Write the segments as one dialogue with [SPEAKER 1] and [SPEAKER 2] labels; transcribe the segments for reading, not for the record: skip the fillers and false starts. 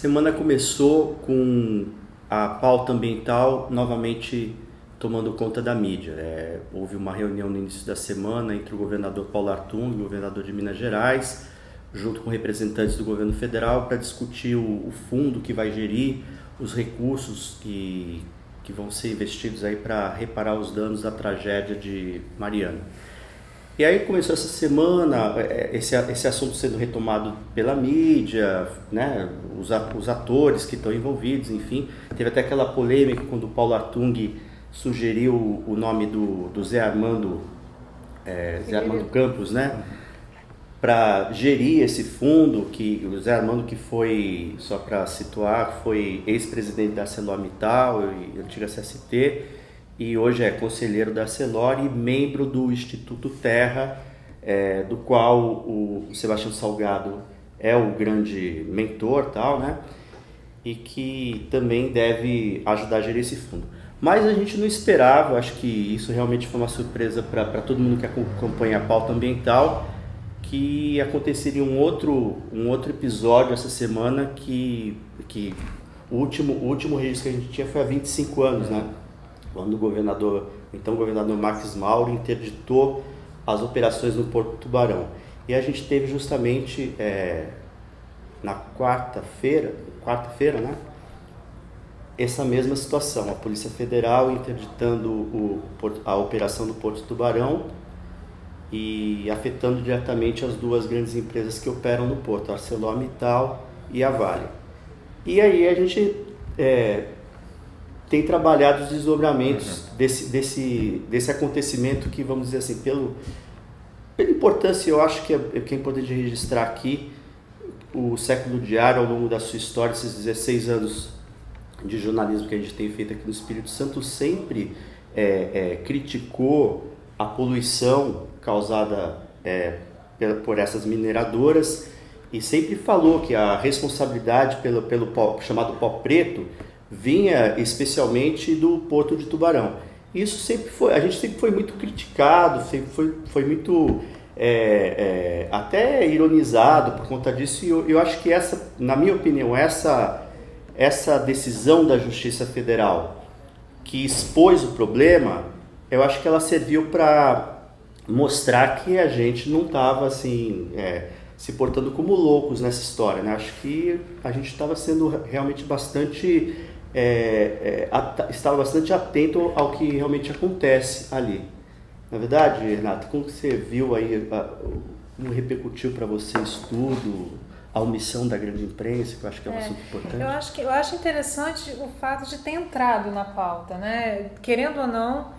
[SPEAKER 1] semana começou com a pauta ambiental novamente tomando conta da mídia. Houve uma reunião no início da semana entre o governador Paulo Artung, o governador de Minas Gerais, junto com representantes do governo federal, para discutir o fundo que vai gerir os recursos que vão ser investidos aí para reparar os danos da tragédia de Mariana. E aí começou essa semana esse assunto sendo retomado pela mídia, né? Os atores que estão envolvidos, enfim. Teve até aquela polêmica quando o Paulo Artung sugeriu o nome do Zé Armando Campos, né? Para gerir esse fundo, que o Zé Armando, que foi, só para situar, foi ex-presidente da ArcelorMittal e antiga CST, e hoje é conselheiro da Arcelor e membro do Instituto Terra, do qual o Sebastião Salgado é o grande mentor, tal, né? E que também deve ajudar a gerir esse fundo. Mas a gente não esperava, acho que isso realmente foi uma surpresa para todo mundo que acompanha a pauta ambiental, que aconteceria um outro episódio essa semana que o último registro que a gente tinha foi há 25 anos, né? Quando o então governador Marques Mauro interditou as operações no Porto do Tubarão. E a gente teve justamente na quarta-feira, né? Essa mesma situação, a Polícia Federal interditando a operação do Porto do Tubarão e afetando diretamente as duas grandes empresas que operam no porto, a ArcelorMittal e a Vale. E aí a gente tem trabalhado os desdobramentos desse acontecimento que, vamos dizer assim, pela importância, eu acho que é importante registrar aqui. O Século Diário, ao longo da sua história, esses 16 anos de jornalismo que a gente tem feito aqui no Espírito Santo, sempre criticou a poluição causada por essas mineradoras e sempre falou que a responsabilidade pelo pó, chamado pó preto, vinha especialmente do Porto de Tubarão. Isso a gente sempre foi muito criticado, sempre foi muito até ironizado por conta disso, e eu acho que na minha opinião, essa decisão da Justiça Federal que expôs o problema, eu acho que ela serviu para mostrar que a gente não estava assim, se portando como loucos nessa história, né? Acho que a gente estava sendo realmente estava bastante atento ao que realmente acontece ali. Na verdade, Renato, como você viu aí, como repercutiu para você isso tudo, a omissão da grande imprensa, que eu acho que é um assunto importante?
[SPEAKER 2] Eu acho interessante o fato de ter entrado na pauta, né? Querendo ou não,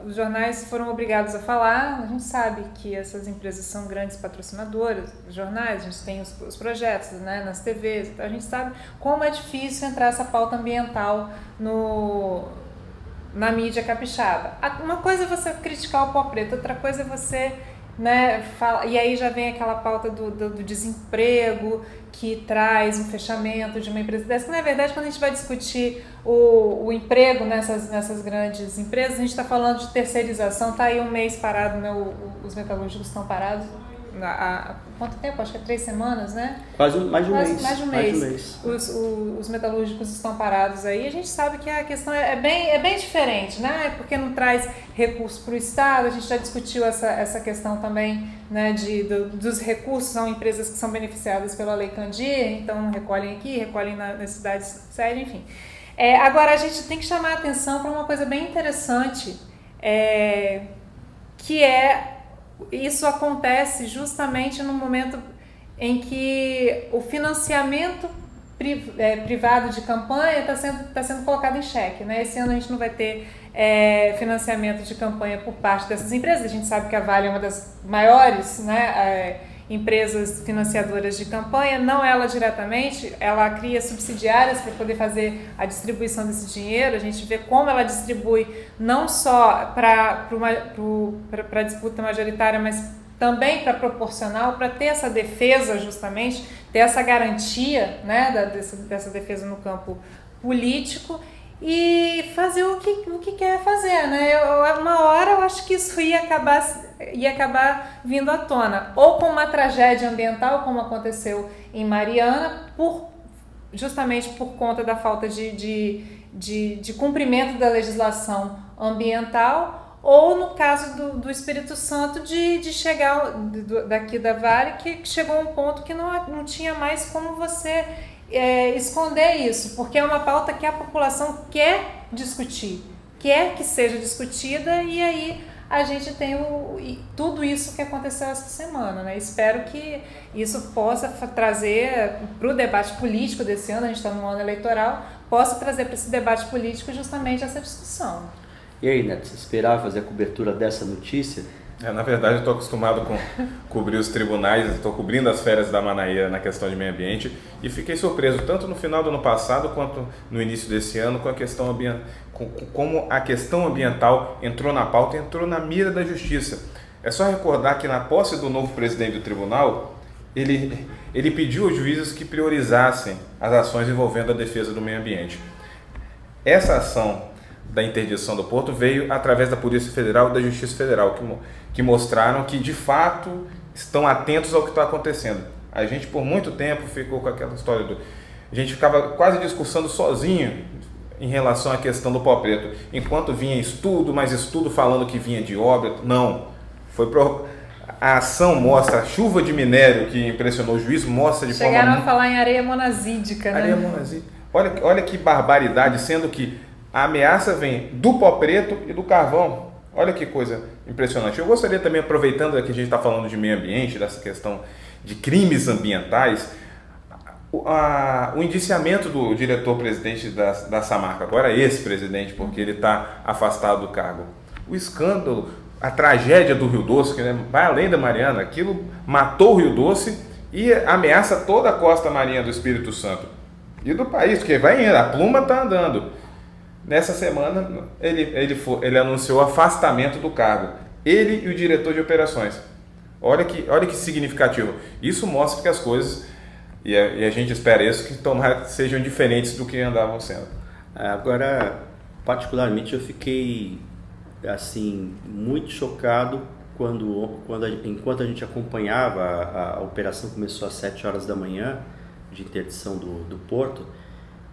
[SPEAKER 2] os jornais foram obrigados a falar. A gente sabe que essas empresas são grandes patrocinadoras dos jornais, a gente tem os projetos, né, nas TVs, então a gente sabe como é difícil entrar essa pauta ambiental na mídia capixaba. Uma coisa é você criticar o pó preto, outra coisa é você, né, e aí já vem aquela pauta do desemprego que traz um fechamento de uma empresa dessa, que na verdade quando a gente vai discutir o emprego nessas grandes empresas, a gente está falando de terceirização. Está aí um mês parado, né, os metalúrgicos estão parados há quanto tempo? Acho que é 3 semanas, né?
[SPEAKER 1] Quase mais de um mês.
[SPEAKER 2] Mais de um mês. Os metalúrgicos estão parados aí. A gente sabe que a questão é bem diferente, né? Porque não traz recursos para o Estado. A gente já discutiu essa questão também, né, dos recursos. São empresas que são beneficiadas pela Lei Candir, então recolhem aqui, recolhem nas cidades sede, enfim. Agora, a gente tem que chamar a atenção para uma coisa bem interessante, que isso acontece justamente no momento em que o financiamento privado de campanha está sendo colocado em xeque, né? Esse ano a gente não vai ter financiamento de campanha por parte dessas empresas. A gente sabe que a Vale é uma das maiores, né, empresas financiadoras de campanha, não ela diretamente, ela cria subsidiárias para poder fazer a distribuição desse dinheiro. A gente vê como ela distribui não só para a disputa majoritária, mas também para proporcional, para ter essa defesa, justamente, ter essa garantia, né, dessa defesa no campo político e fazer o que quer fazer, né? Uma hora eu acho que isso ia acabar vindo à tona, ou com uma tragédia ambiental, como aconteceu em Mariana, por justamente por conta da falta de cumprimento da legislação ambiental, ou no caso do Espírito Santo, de chegar daqui da Vale, que chegou a um ponto que não tinha mais como você esconder isso, porque é uma pauta que a população quer discutir, quer que seja discutida, e aí a gente tem tudo isso que aconteceu essa semana, né? Espero que isso possa trazer para o debate político desse ano, a gente está no ano eleitoral, possa trazer para esse debate político justamente essa discussão.
[SPEAKER 1] E aí, Neto, você esperava fazer a cobertura dessa notícia?
[SPEAKER 3] Na verdade, eu estou acostumado com cobrir os tribunais, estou cobrindo as férias da Manaíra na questão de meio ambiente e fiquei surpreso tanto no final do ano passado quanto no início desse ano com a questão como a questão ambiental entrou na pauta, entrou na mira da justiça. É só recordar que na posse do novo presidente do tribunal, ele pediu aos juízes que priorizassem as ações envolvendo a defesa do meio ambiente. Essa ação da interdição do porto veio através da Polícia Federal e da Justiça Federal, que mostraram que, de fato, estão atentos ao que está acontecendo. A gente, por muito tempo, ficou com aquela história a gente ficava quase discursando sozinho em relação à questão do pó preto. Enquanto vinha estudo, mas estudo falando que vinha de obra, não. A ação mostra, a chuva de minério que impressionou o juiz mostra de
[SPEAKER 2] Chegaram a falar em areia monazídica, né?
[SPEAKER 3] Areia monazídica. Olha que barbaridade, sendo que a ameaça vem do pó preto e do carvão. Olha que coisa impressionante. Eu gostaria também, aproveitando que a gente está falando de meio ambiente, dessa questão de crimes ambientais, o indiciamento do diretor-presidente da Samarco, agora ex-presidente, porque ele está afastado do cargo. O escândalo, a tragédia do Rio Doce, que vai além da Mariana, aquilo matou o Rio Doce e ameaça toda a costa marinha do Espírito Santo e do país, porque vai indo, a pluma está andando. Nessa semana, ele anunciou o afastamento do cargo. Ele e o diretor de operações. Olha que significativo. Isso mostra que as coisas, e a gente espera isso, que tomara sejam diferentes do que andavam sendo.
[SPEAKER 1] Agora, particularmente, eu fiquei assim, muito chocado enquanto a gente acompanhava, a operação começou às 7 horas da manhã, de interdição do porto.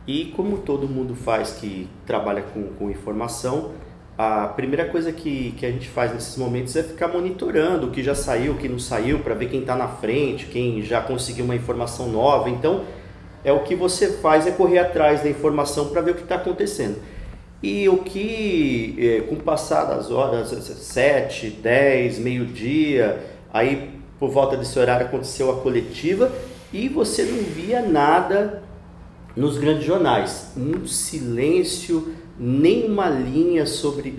[SPEAKER 1] E como todo mundo faz que trabalha com informação, a primeira coisa que a gente faz nesses momentos é ficar monitorando o que já saiu, o que não saiu, para ver quem está na frente, quem já conseguiu uma informação nova. Então, o que você faz é correr atrás da informação para ver o que está acontecendo. E o que, com o passar das horas, 7, 10, meio-dia, aí por volta desse horário aconteceu a coletiva e você não via nada nos grandes jornais, um silêncio, nenhuma linha sobre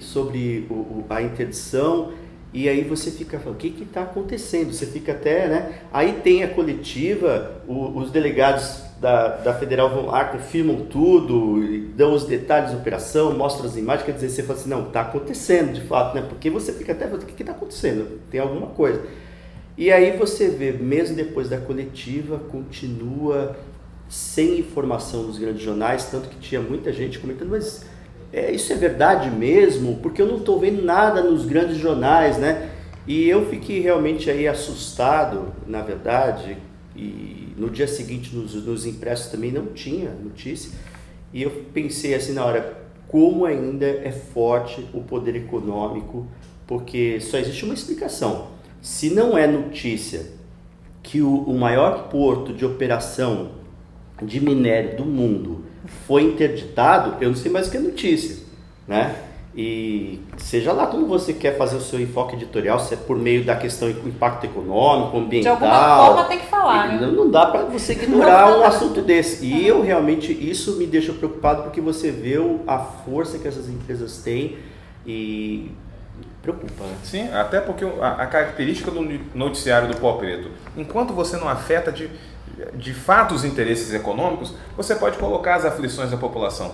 [SPEAKER 1] a interdição, e aí você fica falando, o que está acontecendo? Você fica até, né? Aí tem a coletiva, os delegados da Federal vão lá, confirmam tudo, dão os detalhes da operação, mostram as imagens, quer dizer, você fala assim, não, está acontecendo de fato, né? Porque você fica até falando, o que está acontecendo? Tem alguma coisa. E aí você vê, mesmo depois da coletiva, continua sem informação nos grandes jornais, tanto que tinha muita gente comentando, mas isso é verdade mesmo? Porque eu não estou vendo nada nos grandes jornais, né? E eu fiquei realmente aí assustado, na verdade, e no dia seguinte nos impressos também não tinha notícia, e eu pensei assim na hora, como ainda é forte o poder econômico, porque só existe uma explicação, se não é notícia que o maior porto de operação de minério do mundo foi interditado, eu não sei mais o que é notícia, né? E seja lá como você quer fazer o seu enfoque editorial, se é por meio da questão do impacto econômico, ambiental.
[SPEAKER 2] De alguma forma tem que falar, né?
[SPEAKER 1] Não dá para você ignorar um assunto desse. E eu realmente, isso me deixa preocupado porque você vê a força que essas empresas têm e preocupa, né?
[SPEAKER 3] Sim, até porque a característica do noticiário do pó preto, enquanto você não afeta de fato os interesses econômicos, você pode colocar as aflições da população.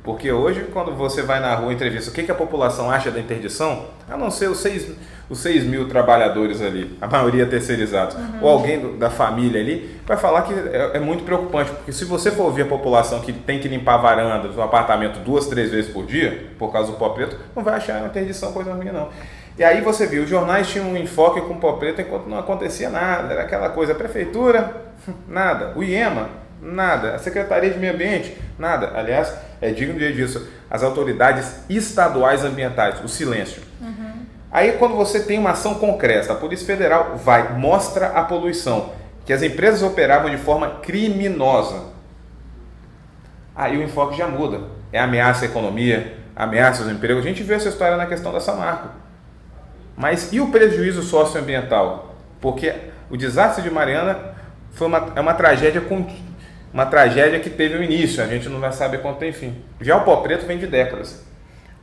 [SPEAKER 3] Porque hoje, quando você vai na rua e entrevista o que a população acha da interdição, a não ser os 6 mil trabalhadores ali, a maioria terceirizados, ou alguém da família ali, vai falar que é muito preocupante, porque se você for ouvir a população que tem que limpar a varanda do apartamento 2, 3 vezes por dia, por causa do pó preto, não vai achar a interdição coisa ruim não. E aí você viu, os jornais tinham um enfoque com o pó preto enquanto não acontecia nada, era aquela coisa, a prefeitura, nada, o IEMA, Nada. A Secretaria de Meio Ambiente? Nada. Aliás, é digno disso. As autoridades estaduais ambientais, o silêncio. Aí quando você tem uma ação concreta, a Polícia Federal vai, mostra a poluição, que as empresas operavam de forma criminosa. Aí o enfoque já muda. É ameaça à economia, ameaça aos empregos. A gente viu essa história na questão da Samarco. Mas e o prejuízo socioambiental? Porque o desastre de Mariana é uma tragédia que teve um início, a gente não vai saber quanto tem fim. Já o pó preto vem de décadas.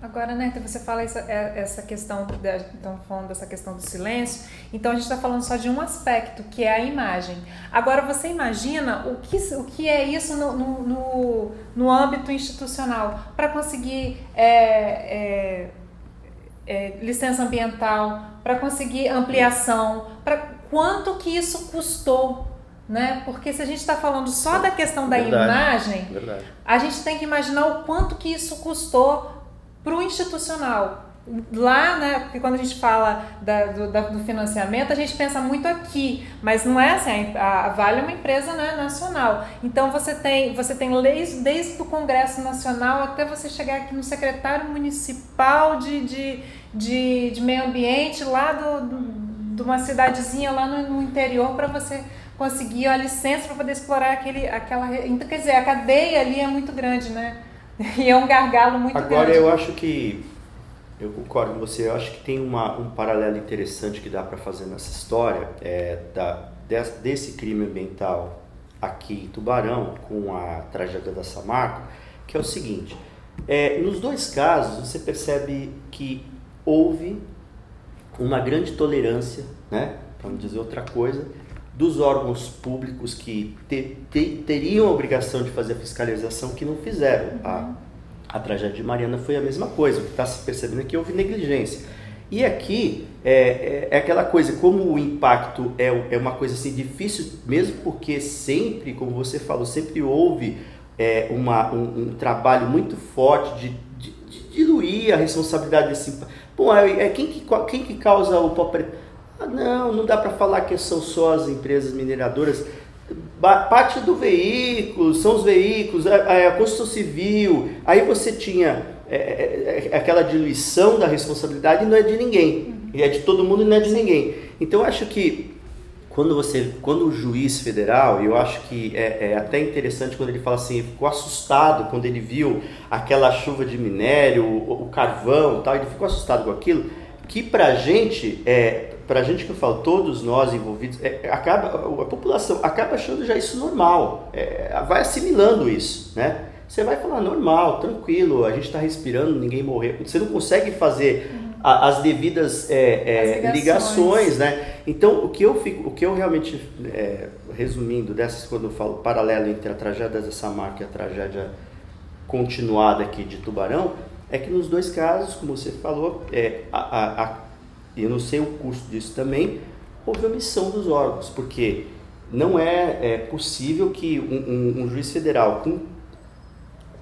[SPEAKER 2] Agora, né, você fala essa questão, estamos falando dessa questão do silêncio, então a gente está falando só de um aspecto, que é a imagem. Agora, você imagina o que é isso no âmbito institucional, para conseguir licença ambiental, para conseguir ampliação, quanto que isso custou? Né? Porque se a gente está falando só da questão da imagem, a gente tem que imaginar o quanto que isso custou para o institucional. Lá, né, porque quando a gente fala do financiamento, a gente pensa muito aqui, mas não é assim, a Vale é uma empresa, né, nacional. Então você tem leis desde o Congresso Nacional até você chegar aqui no secretário municipal de meio ambiente, lá de uma cidadezinha lá no interior, para você conseguir a licença para poder explorar aquela... Então, quer dizer, a cadeia ali é muito grande, né? E é um gargalo muito grande.
[SPEAKER 1] Agora, eu acho que, eu concordo com você, eu acho que tem um paralelo interessante que dá para fazer nessa história, desse crime ambiental aqui em Tubarão, com a tragédia da Samarco, que é o seguinte, nos dois casos você percebe que houve uma grande tolerância, né, para não dizer outra coisa, dos órgãos públicos que teriam a obrigação de fazer a fiscalização, que não fizeram. A tragédia de Mariana foi a mesma coisa, o que está se percebendo é que houve negligência. E aqui é aquela coisa, como o impacto é uma coisa assim difícil, mesmo porque sempre, como você falou, sempre houve um trabalho muito forte de diluir a responsabilidade desse impacto. Bom, quem que causa o pó preto? Não dá para falar que são só as empresas mineradoras. Parte do veículo, são os veículos, a construção civil. Aí você tinha aquela diluição da responsabilidade, não é de ninguém, é de todo mundo e não é de ninguém. Então eu acho que quando o juiz federal, eu acho que é até interessante quando ele fala assim, ficou assustado quando ele viu aquela chuva de minério, o carvão, tal, ele ficou assustado com aquilo, que pra gente que eu falo, todos nós envolvidos, a população acaba achando já isso normal, vai assimilando isso, né? Você vai falar normal, tranquilo, a gente está respirando, ninguém morreu, você não consegue fazer as devidas ligações, né? Então, o que eu realmente, resumindo, quando eu falo paralelo entre a tragédia da Samarco e a tragédia continuada aqui de Tubarão, é que nos dois casos, como você falou, eu não sei o custo disso também, houve omissão dos órgãos, porque não é possível que um juiz federal com um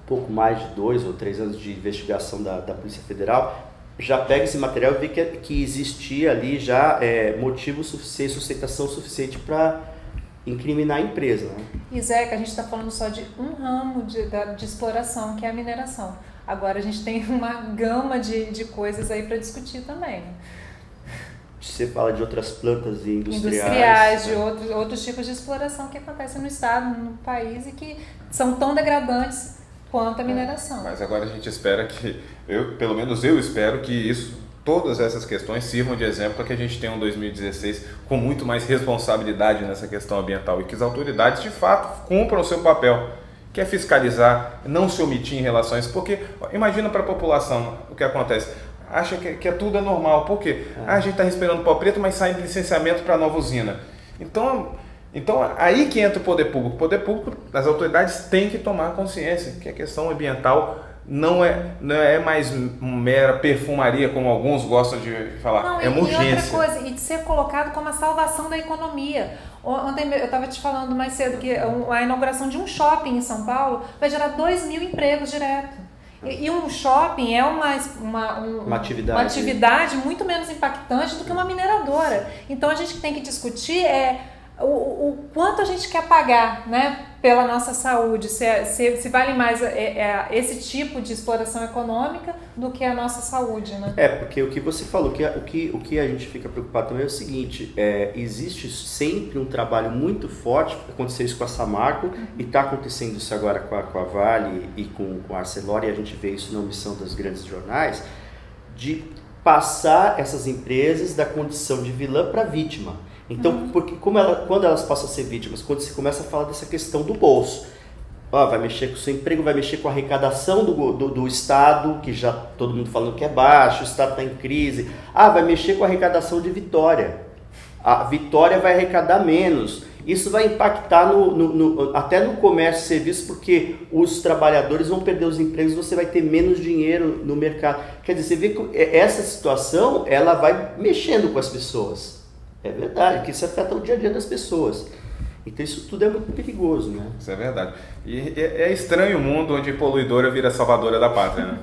[SPEAKER 1] pouco mais de 2 ou 3 anos de investigação da Polícia Federal já pegue esse material e vê que existia ali já motivo suficiente, sustentação suficiente para incriminar a empresa. Né?
[SPEAKER 2] E Zé, que a gente está falando só de um ramo de exploração, que é a mineração. Agora a gente tem uma gama de coisas aí para discutir também. Né?
[SPEAKER 1] Você fala de outras plantas industriais,
[SPEAKER 2] de outros tipos de exploração que acontecem no estado, no país e que são tão degradantes quanto a mineração.
[SPEAKER 3] Mas agora a gente espera pelo menos eu espero que todas essas questões sirvam de exemplo para que a gente tenha um 2016 com muito mais responsabilidade nessa questão ambiental e que as autoridades de fato cumpram o seu papel, que é fiscalizar, não se omitir em relação a isso, porque imagina para a população o que acontece. Acha que tudo é normal. Por quê? A gente está respirando pó preto, mas sai de licenciamento para a nova usina. Então, aí que entra o poder público. O poder público, as autoridades têm que tomar consciência que a questão ambiental não é mais mera perfumaria, como alguns gostam de falar. É uma urgência.
[SPEAKER 2] E outra coisa, e de ser colocado como a salvação da economia. Ontem eu estava te falando mais cedo que a inauguração de um shopping em São Paulo vai gerar 2.000 empregos direto. E um shopping é uma atividade muito menos impactante do que uma mineradora. Então a gente tem que discutir o quanto a gente quer pagar, né, pela nossa saúde, se vale mais esse tipo de exploração econômica do que a nossa saúde, né?
[SPEAKER 1] Porque o que você falou, o que a gente fica preocupado também é o seguinte, existe sempre um trabalho muito forte, aconteceu isso com a Samarco, e está acontecendo isso agora com a Vale e com a Arcelor, e a gente vê isso na omissão dos grandes jornais, de passar essas empresas da condição de vilã para vítima. Então, porque quando elas passam a ser vítimas, quando você começa a falar dessa questão do bolso, vai mexer com o seu emprego, vai mexer com a arrecadação do Estado, que já todo mundo falando que é baixo, o Estado está em crise, vai mexer com a arrecadação de Vitória, a Vitória vai arrecadar menos, isso vai impactar até no comércio e serviço, porque os trabalhadores vão perder os empregos, você vai ter menos dinheiro no mercado. Quer dizer, você vê que essa situação, ela vai mexendo com as pessoas. É verdade, que isso afeta o dia a dia das pessoas. Então isso tudo é muito perigoso, né?
[SPEAKER 3] Isso é verdade. E é estranho o mundo onde poluidora vira salvadora da pátria, né?